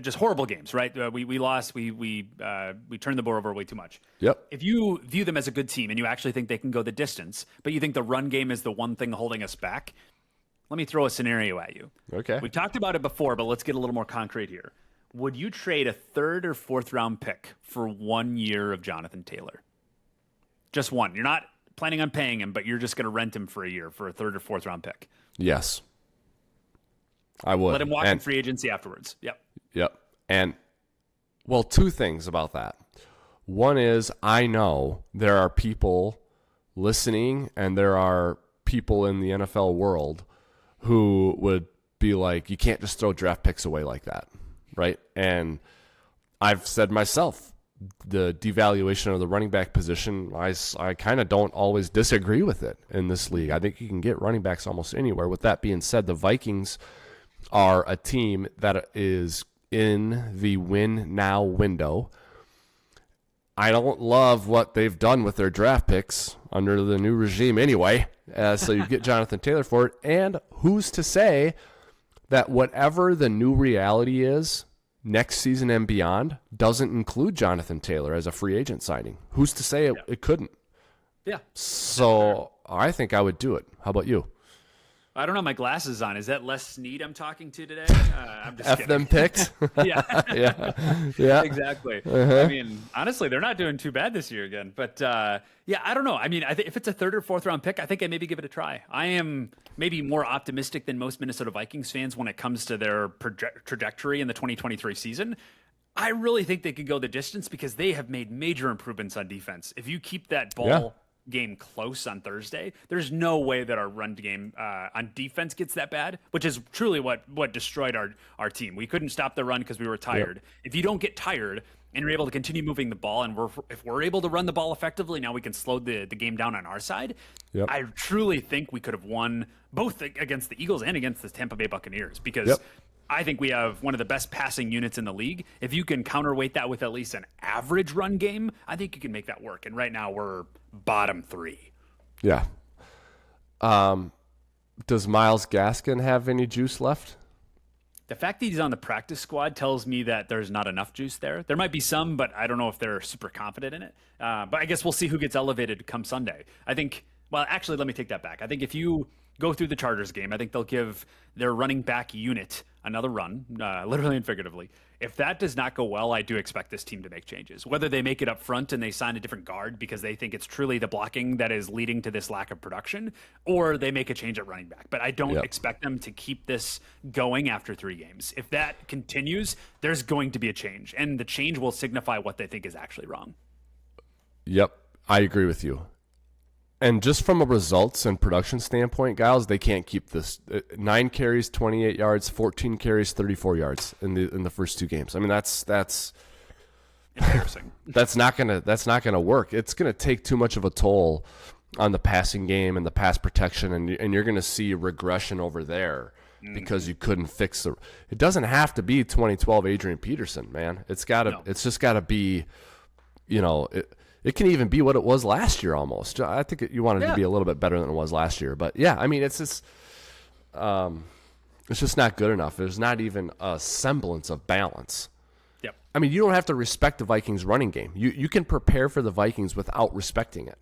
just horrible games, right? We lost. We turned the ball over way too much. Yep. If you view them as a good team and you actually think they can go the distance, but you think the run game is the one thing holding us back, let me throw a scenario at you. Okay. We talked about it before, but let's get a little more concrete here. Would you trade a third or fourth round pick for 1 year of Jonathan Taylor? Just one. You're not planning on paying him, but you're just going to rent him for a year for a third or fourth round pick. Yes. I would. Let him walk in free agency afterwards. Yep. And, well, two things about that. One is, I know there are people listening and there are people in the NFL world who would be like, you can't just throw draft picks away like that, right? And I've said myself, the devaluation of the running back position, I kind of don't always disagree with it in this league. I think you can get running backs almost anywhere. With that being said, the Vikings are a team that is in the win now window. I don't love what they've done with their draft picks under the new regime anyway. So you get Jonathan Taylor for it. And who's to say that whatever the new reality is next season and beyond doesn't include Jonathan Taylor as a free agent signing? Who's to say it couldn't? Yeah. So I think I would do it. How about you? I don't have my glasses on. Is that Les Snead I'm talking to today? I'm just F kidding. them picks. Yeah. Yeah. Exactly. Uh-huh. I mean, honestly, they're not doing too bad this year again. But yeah, I don't know. I mean, I think if it's a third or fourth round pick, I think I maybe give it a try. I am maybe more optimistic than most Minnesota Vikings fans when it comes to their trajectory in the 2023 season. I really think they could go the distance because they have made major improvements on defense. If you keep that ball game close on Thursday, there's no way that our run game on defense gets that bad, which is truly what destroyed our team. We couldn't stop the run because we were tired. Yep. If you don't get tired and you're able to continue moving the ball, and if we're able to run the ball effectively, now we can slow the game down on our side. Yep. I truly think we could have won both against the Eagles and against the Tampa Bay Buccaneers because I think we have one of the best passing units in the league. If you can counterweight that with at least an average run game, I think you can make that work. And right now we're bottom 3. Yeah. Does Myles Gaskin have any juice left? The fact that he's on the practice squad tells me that there's not enough juice there. There might be some, but I don't know if they're super confident in it. But I guess we'll see who gets elevated come Sunday. I think, well, actually, let me take that back. I think if you go through the Chargers game, I think they'll give their running back unit another run, literally and figuratively. If that does not go well, I do expect this team to make changes. Whether they make it up front and they sign a different guard because they think it's truly the blocking that is leading to this lack of production, or they make a change at running back. But I don't expect them to keep this going after 3 games. If that continues, there's going to be a change, and the change will signify what they think is actually wrong. Yep, I agree with you. And just from a results and production standpoint, Gyles, they can't keep this. 9 carries, 28 yards, 14 carries, 34 yards in the first 2 games. I mean, that's embarrassing. that's not gonna work. It's gonna take too much of a toll on the passing game and the pass protection, and you're gonna see regression over there because you couldn't fix the. It doesn't have to be 2012 Adrian Peterson, man. It's just gotta be, It can even be what it was last year almost. I think you wanted it to be a little bit better than it was last year. But, yeah, I mean, it's just not good enough. There's not even a semblance of balance. Yep. I mean, you don't have to respect the Vikings running game. You can prepare for the Vikings without respecting it.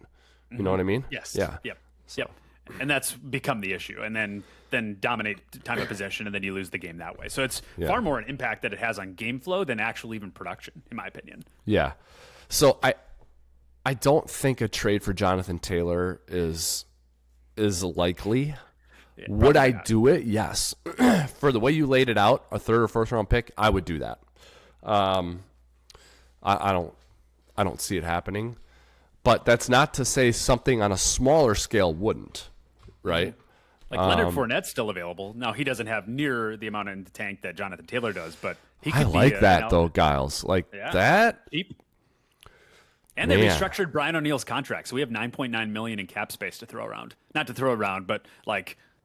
You know what I mean? Yes. Yeah. Yep. And that's become the issue. And then dominate time of possession, and then you lose the game that way. So it's far more an impact that it has on game flow than actual even production, in my opinion. Yeah. So I don't think a trade for Jonathan Taylor is likely. Yeah, would I do it? Yes. For the way you laid it out, a third or fourth round pick, I would do that. I don't see it happening. But that's not to say something on a smaller scale wouldn't, right? Like Leonard Fournette's still available. Now, he doesn't have near the amount in the tank that Jonathan Taylor does, but he could I like that, though, Gyles. That. And they restructured Brian O'Neill's contract, so we have $9.9 million in cap space to throw around. Not to throw around, but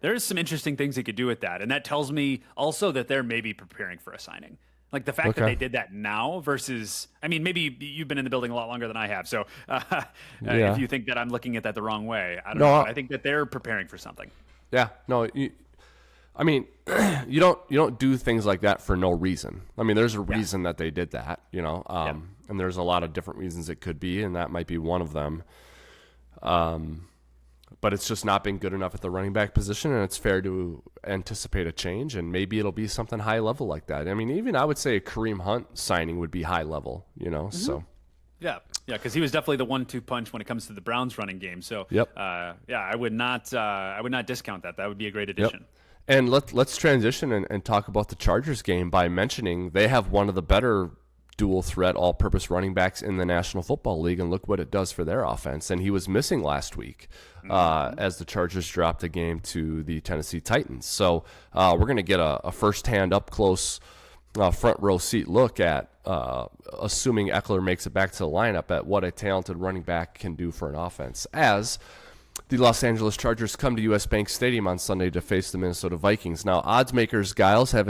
there's some interesting things they could do with that, and that tells me also that they're maybe preparing for a signing. Like the fact that they did that now versus, I mean, maybe you've been in the building a lot longer than I have, so if you think that I'm looking at that the wrong way, I don't know. I think that they're preparing for something. Yeah, no, I mean, you don't do things like that for no reason. I mean, there's a reason that they did that, and there's a lot of different reasons it could be, and that might be one of them. But it's just not been good enough at the running back position, and it's fair to anticipate a change, and maybe it'll be something high level like that. I mean, even I would say a Kareem Hunt signing would be high level, so. Yeah, because he was definitely the 1-2 punch when it comes to the Browns running game. So, I would not discount that. That would be a great addition. Yep. And let's transition and talk about the Chargers game by mentioning they have one of the better dual threat all-purpose running backs in the National Football League, and look what it does for their offense. And he was missing last week as the Chargers dropped a game to the Tennessee Titans. So we're going to get a first-hand, up-close, front-row seat look at, assuming Eckler makes it back to the lineup, at what a talented running back can do for an offense, as the Los Angeles Chargers come to U.S. Bank Stadium on Sunday to face the Minnesota Vikings. Now, odds makers Gyles have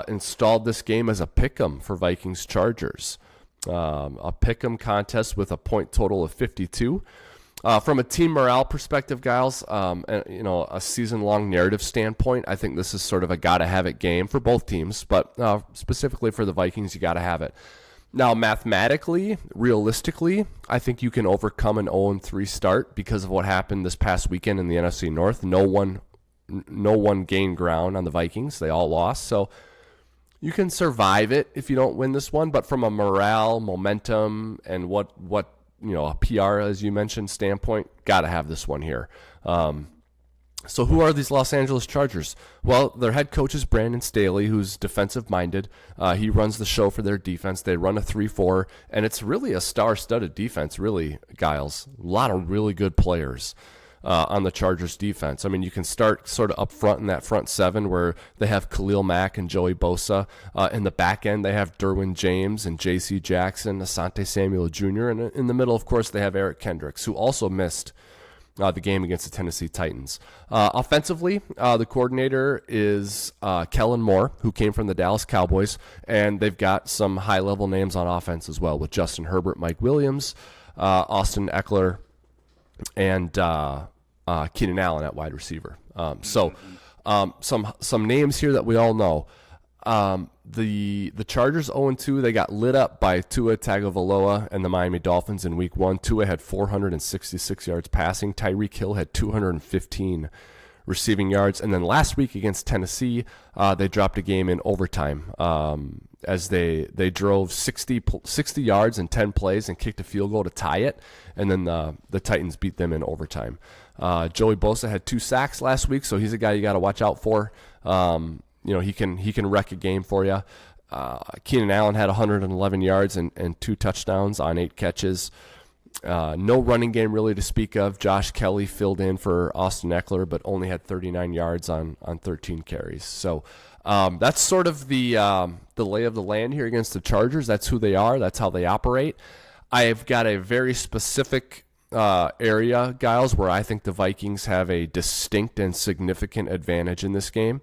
installed this game as a pick'em for Vikings Chargers, a pick'em contest with a point total of 52. From a team morale perspective, Gyles, and, a season-long narrative standpoint, I think this is sort of a gotta-have-it game for both teams, but specifically for the Vikings, you gotta have it. Now, mathematically, realistically, I think you can overcome an 0-3 start because of what happened this past weekend in the NFC North. No one gained ground on the Vikings. They all lost. So you can survive it if you don't win this one. But from a morale, momentum, and what a PR, as you mentioned, standpoint, got to have this one here. So who are these Los Angeles Chargers? Well, their head coach is Brandon Staley, who's defensive-minded. He runs the show for their defense. They run a 3-4, and it's really a star-studded defense, really, Gyles. A lot of really good players on the Chargers defense. I mean, you can start sort of up front in that front seven where they have Khalil Mack and Joey Bosa. In the back end, they have Derwin James and J.C. Jackson, Asante Samuel Jr., and in the middle, of course, they have Eric Kendricks, who also missed the game against the Tennessee Titans. Offensively, the coordinator is Kellen Moore, who came from the Dallas Cowboys, and they've got some high-level names on offense as well with Justin Herbert, Mike Williams, Austin Eckler, and Keenan Allen at wide receiver. Some names here that we all know. The Chargers 0-2, they got lit up by Tua Tagovailoa and the Miami Dolphins in week 1. Tua had 466 yards passing. Tyreek Hill had 215 receiving yards. And then last week against Tennessee, they dropped a game in overtime as they drove 60 yards in 10 plays and kicked a field goal to tie it. And then the Titans beat them in overtime. Joey Bosa had 2 sacks last week, so he's a guy you got to watch out for. He can wreck a game for you. Keenan Allen had 111 yards and 2 touchdowns on 8 catches. No running game really to speak of. Josh Kelly filled in for Austin Eckler, but only had 39 yards on 13 carries. So that's sort of the lay of the land here against the Chargers. That's who they are. That's how they operate. I've got a very specific area, Gyles, where I think the Vikings have a distinct and significant advantage in this game.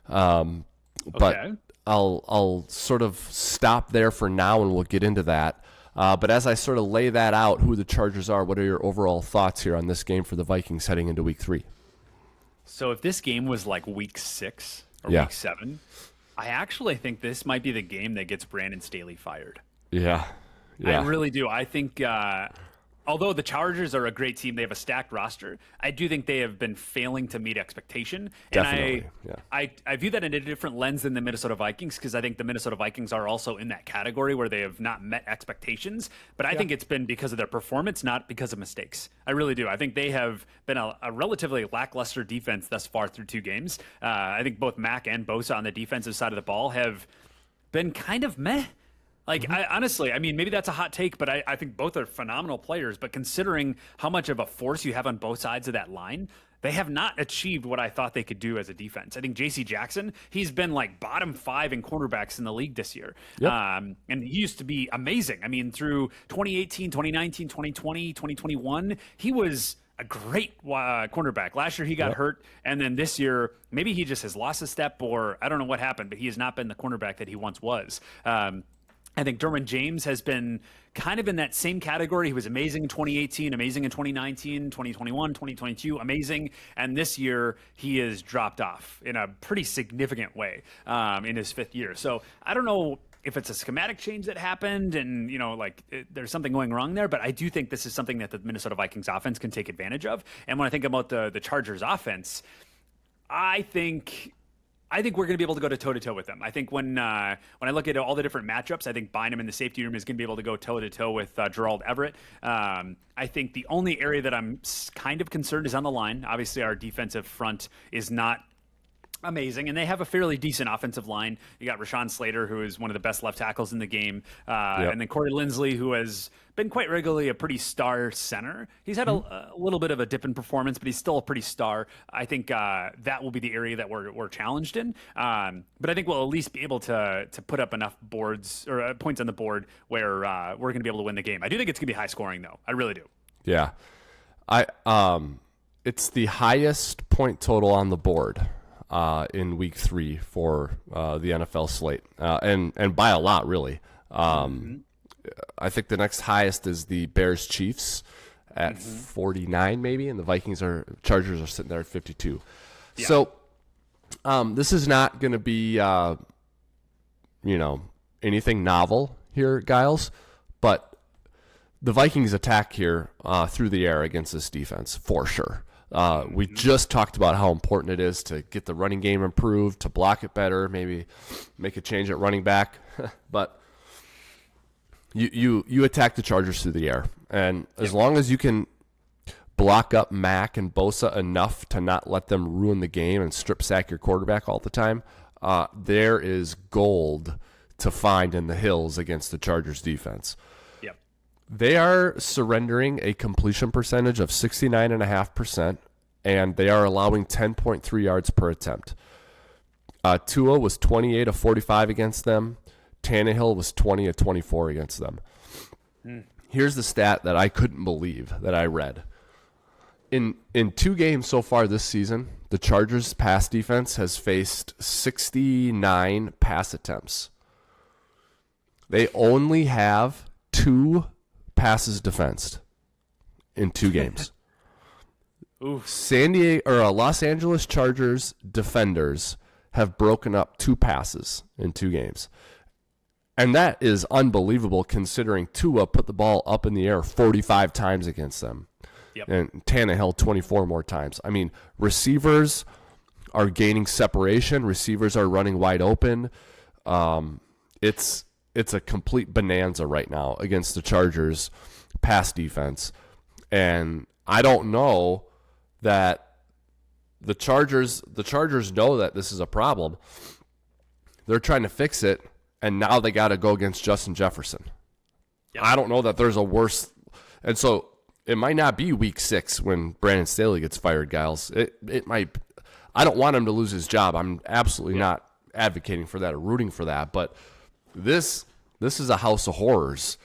But I'll sort of stop there for now, and we'll get into that. But as I sort of lay that out, who the Chargers are, what are your overall thoughts here on this game for the Vikings heading into Week 3? So if this game was like Week 6 or Week 7, I actually think this might be the game that gets Brandon Staley fired. Yeah. I really do. I think although the Chargers are a great team, they have a stacked roster, I do think they have been failing to meet expectation. Definitely, and I view that in a different lens than the Minnesota Vikings, because I think the Minnesota Vikings are also in that category where they have not met expectations. But I think it's been because of their performance, not because of mistakes. I really do. I think they have been a relatively lackluster defense thus far through 2 games. I think both Mack and Bosa on the defensive side of the ball have been kind of meh. Honestly, maybe that's a hot take, but I think both are phenomenal players. But considering how much of a force you have on both sides of that line, they have not achieved what I thought they could do as a defense. I think J.C. Jackson, he's been like bottom 5 in cornerbacks in the league this year. Yep. And he used to be amazing. Through 2018, 2019, 2020, 2021, he was a great cornerback. Last year he got hurt, and then this year maybe he just has lost a step, or I don't know what happened, but he has not been the cornerback that he once was. I think Derwin James has been kind of in that same category. He was amazing in 2018, amazing in 2019, 2021, 2022, amazing. And this year he has dropped off in a pretty significant way in his 5th year. So I don't know if it's a schematic change that happened and, there's something going wrong there, but I do think this is something that the Minnesota Vikings offense can take advantage of. And when I think about the Chargers offense, I think we're going to be able to go toe-to-toe with them. I think when I look at all the different matchups, I think Bynum in the safety room is going to be able to go toe-to-toe with Gerald Everett. I think the only area that I'm kind of concerned is on the line. Obviously, our defensive front is not amazing, and they have a fairly decent offensive line. You got Rashawn Slater, who is one of the best left tackles in the game, and then Corey Linsley, who has been quite regularly a pretty star center. He's had a little bit of a dip in performance, but he's still a pretty star. I think that will be the area that we're challenged in. But I think we'll at least be able to put up enough boards or points on the board where we're going to be able to win the game. I do think it's going to be high scoring, though. I really do. Yeah, it's the highest point total on the board in Week 3 for the NFL slate, and by a lot, really. I think the next highest is the Bears-Chiefs at 49, maybe, and the Chargers are sitting there at 52. Yeah. So this is not going to be, anything novel here, Gyles, but the Vikings attack here through the air against this defense for sure. We just talked about how important it is to get the running game improved, to block it better, maybe make a change at running back. But you attack the Chargers through the air, and as long as you can block up Mack and Bosa enough to not let them ruin the game and strip sack your quarterback all the time, there is gold to find in the hills against the Chargers defense. Yep. They are surrendering a completion percentage of 69.5%, and they are allowing 10.3 yards per attempt. Tua was 28 of 45 against them. Tannehill was 20 of 24 against them. Here's the stat that I couldn't believe that I read. In 2 games so far this season, the Chargers' pass defense has faced 69 pass attempts. They only have 2 passes defensed in 2 games. Los Angeles Chargers defenders have broken up 2 passes in 2 games. And that is unbelievable considering Tua put the ball up in the air 45 times against them. Yep. And Tannehill 24 more times. I mean, receivers are gaining separation. Receivers are running wide open. It's a complete bonanza right now against the Chargers pass defense. And I don't know that the Chargers know that this is a problem. They're trying to fix it, and now they got to go against Justin Jefferson. Yep. I don't know that there's a worse. And so it might not be week 6 when Brandon Staley gets fired, Gyles. It might. I don't want him to lose his job. I'm absolutely not advocating for that or rooting for that. But this is a house of horrors.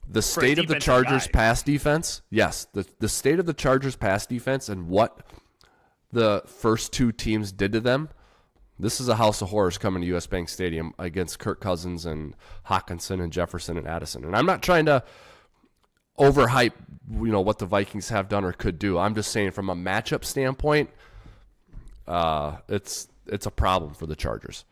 The state of the Chargers pass defense, yes, the state of the Chargers pass defense and what the first 2 teams did to them, this is a house of horrors coming to U.S. Bank Stadium against Kirk Cousins and Hawkinson and Jefferson and Addison. And I'm not trying to overhype, what the Vikings have done or could do. I'm just saying from a matchup standpoint, it's a problem for the Chargers.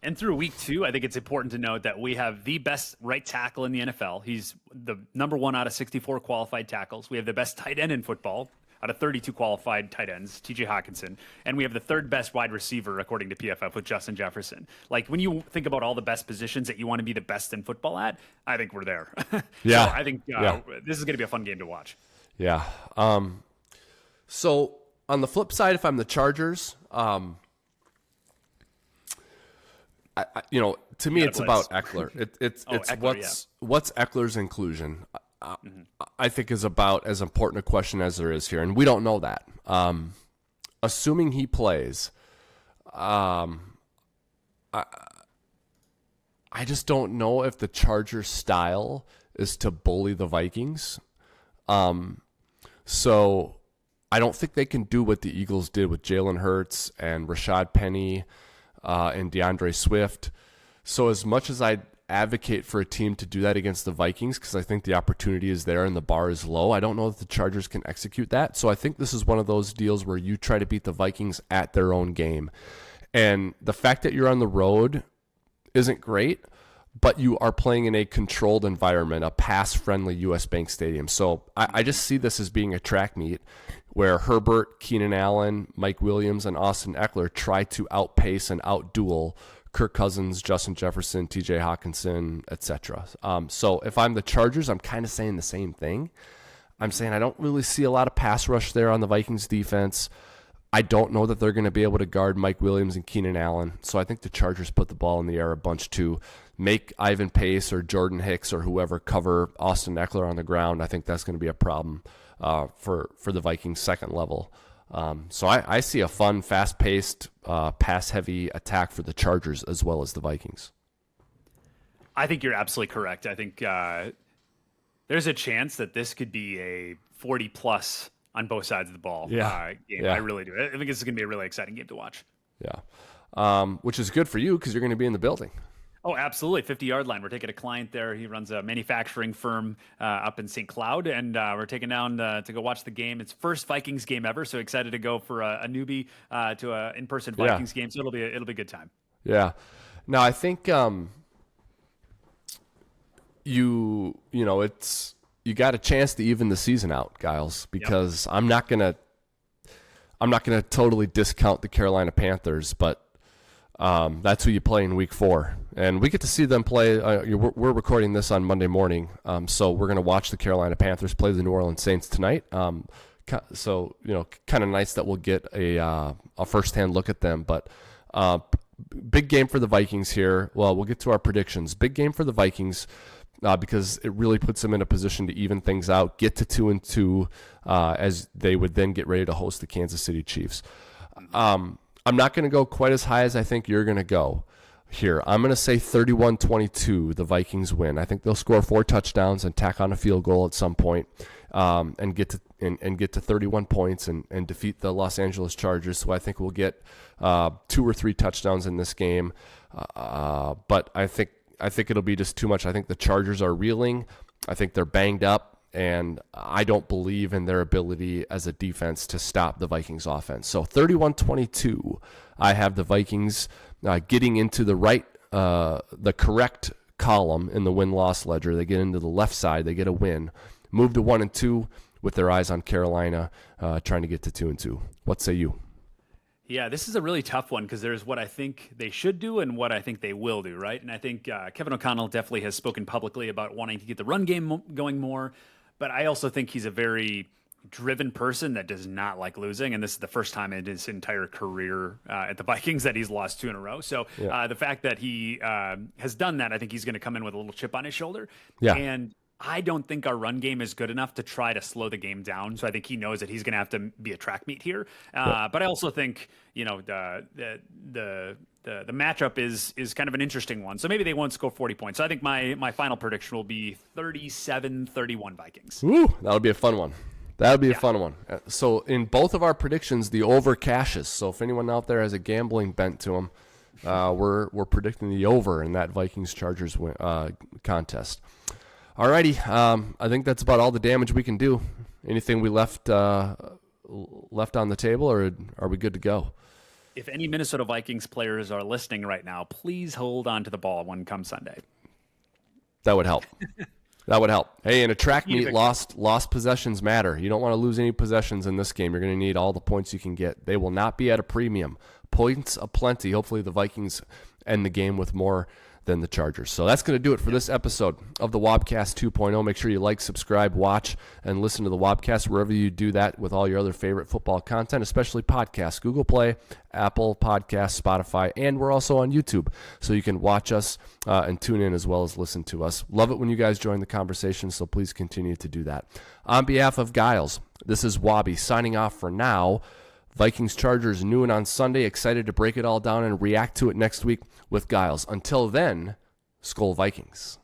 And through week 2, I think it's important to note that we have the best right tackle in the NFL. He's the number 1 out of 64 qualified tackles. We have the best tight end in football out of 32 qualified tight ends, TJ Hawkinson. And we have the 3rd best wide receiver, according to PFF, with Justin Jefferson. Like, when you think about all the best positions that you want to be the best in football at, I think we're there. Yeah. So I think this is going to be a fun game to watch. Yeah. So on the flip side, if I'm the Chargers, to me, it's about Eckler. It's Eckler, what's Eckler's inclusion. I think is about as important a question as there is here, and we don't know that. Assuming he plays, I just don't know if the Chargers' style is to bully the Vikings. So I don't think they can do what the Eagles did with Jalen Hurts and Rashad Penny and DeAndre Swift. So as much as I advocate for a team to do that against the Vikings, because I think the opportunity is there and the bar is low, I don't know if the Chargers can execute that. So I think this is one of those deals where you try to beat the Vikings at their own game. And the fact that you're on the road isn't great, but you are playing in a controlled environment, a pass-friendly U.S. Bank Stadium. So I just see this as being a track meet where Herbert, Keenan Allen, Mike Williams, and Austin Eckler try to outpace and outduel Kirk Cousins, Justin Jefferson, TJ Hawkinson, etc. So if I'm the Chargers, I'm kind of saying the same thing. I'm saying I don't really see a lot of pass rush there on the Vikings defense. I don't know that they're going to be able to guard Mike Williams and Keenan Allen. So I think the Chargers put the ball in the air a bunch to make Ivan Pace or Jordan Hicks or whoever cover Austin Eckler on the ground. I think that's going to be a problem for the Vikings' second level. So I see a fun, fast-paced, pass-heavy attack for the Chargers as well as the Vikings. I think you're absolutely correct. I think there's a chance that this could be a 40-plus on both sides of the ball game. Yeah. I really do. I think this is going to be a really exciting game to watch. Yeah, which is good for you because you're going to be in the building. Oh, absolutely. 50-yard line. We're taking a client there. He runs a manufacturing firm up in St. Cloud, and we're taking down to go watch the game. It's first Vikings game ever, so excited to go for a newbie to an in-person Vikings game. So it'll be a good time. Yeah. Now I think you got a chance to even the season out, Gyles, because I'm not gonna totally discount the Carolina Panthers, but that's who you play in Week 4, and we get to see them play. We're recording this on Monday morning, so we're gonna watch the Carolina Panthers play the New Orleans Saints tonight. So kind of nice that we'll get a firsthand look at them, but. Big game for the Vikings here. Well, we'll get to our predictions. Big game for the Vikings because it really puts them in a position to even things out, get to 2-2 as they would then get ready to host the Kansas City Chiefs. I'm not going to go quite as high as I think you're going to go here. I'm going to say 31-22, the Vikings win. I think they'll score 4 touchdowns and tack on a field goal at some point, and get to 31 points and defeat the Los Angeles Chargers. So I think we'll get 2 or 3 touchdowns in this game. But I think it'll be just too much. I think the Chargers are reeling. I think they're banged up, and I don't believe in their ability as a defense to stop the Vikings offense. So 31-22, I have the Vikings getting into the correct column in the win-loss ledger. They get into the left side. They get a win. Move to 1-2 with their eyes on Carolina, trying to get to 2-2. What say you? Yeah, this is a really tough one because there's what I think they should do and what I think they will do, right? And I think Kevin O'Connell definitely has spoken publicly about wanting to get the run game going more, but I also think he's a very driven person that does not like losing, and this is the first time in his entire career at the Vikings that he's lost 2 in a row. So the fact that he has done that, I think he's going to come in with a little chip on his shoulder. Yeah. And I don't think our run game is good enough to try to slow the game down. So I think he knows that he's going to have to be a track meet here. But I also think, the matchup is kind of an interesting one. So maybe they won't score 40 points. So I think my final prediction will be 37-31 Vikings. Ooh, that'll be a fun one. That'll be a fun one. So in both of our predictions, the over cashes. So if anyone out there has a gambling bent to them, we're predicting the over in that Vikings-Chargers contest. Alrighty, I think that's about all the damage we can do. Anything we left on the table, or are we good to go? If any Minnesota Vikings players are listening right now, please hold on to the ball when come Sunday. That would help. That would help. Hey, in a track meet, lost possessions matter. You don't want to lose any possessions in this game. You're going to need all the points you can get. They will not be at a premium. Points aplenty. Hopefully the Vikings end the game with more than the Chargers. So that's going to do it for this episode of the Wobcast 2.0. Make sure you like, subscribe, watch, and listen to the Wobcast wherever you do that with all your other favorite football content, especially podcasts, Google Play, Apple Podcasts, Spotify, and we're also on YouTube. So you can watch us and tune in as well as listen to us. Love it when you guys join the conversation, so please continue to do that. On behalf of Gyles, this is Wobby signing off for now. Vikings Chargers noon on Sunday. Excited to break it all down and react to it next week with Gyles. Until then, Skol Vikings.